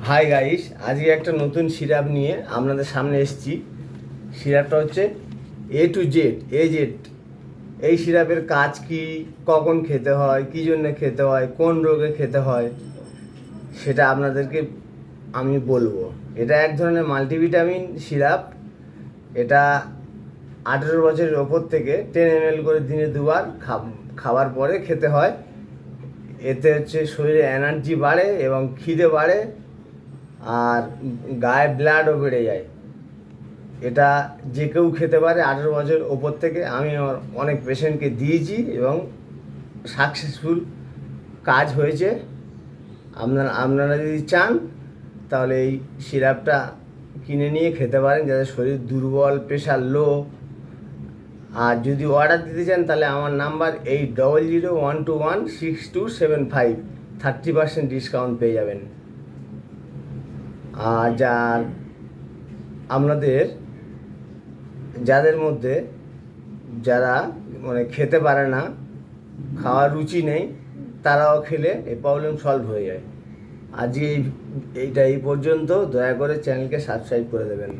Hi guys, আজকে একটা নতুন সিরাপ নিয়ে আপনাদের সামনে এসেছি। সিরাপটা হচ্ছে A to Z এই সিরাপের কাজ কি, কখন খেতে হয়, কী জন্য খেতে হয়, কোন রোগে খেতে হয়, সেটা আপনাদেরকে আমি বলবো। এটা এক ধরনের মাল্টিভিটামিন সিরাপ। এটা 18 বছরের ওপর থেকে 10 ml করে দিনে দুবার খাবার পরে খেতে হয়। এতে হচ্ছে শরীরে এনার্জি বাড়ে এবং খিদে বাড়ে, আর গায়ে ব্লাডও বেড়ে যায়। এটা যে কেউ খেতে পারে 18 বছর ওপর থেকে। আমি আমার অনেক পেশেন্টকে দিয়েছি এবং সাকসেসফুল কাজ হয়েছে। আপনারা যদি চান তাহলে এই সিরাপটা কিনে নিয়ে খেতে পারেন, যাদের শরীর দুর্বল, প্রেশার লো। আর যদি অর্ডার দিতে চান তাহলে আমার নাম্বার 8001216275, 30% ডিসকাউন্ট পেয়ে যাবেন। আর আপনাদের যাদের মধ্যে যারা মানে খেতে পারে না, খাওয়ার রুচি নেই, তারাও খেলে এই প্রবলেম সলভ হয়ে যায়। আজকে এইটা এই পর্যন্ত। দয়া করে চ্যানেলকে সাবস্ক্রাইব করে দেবেন।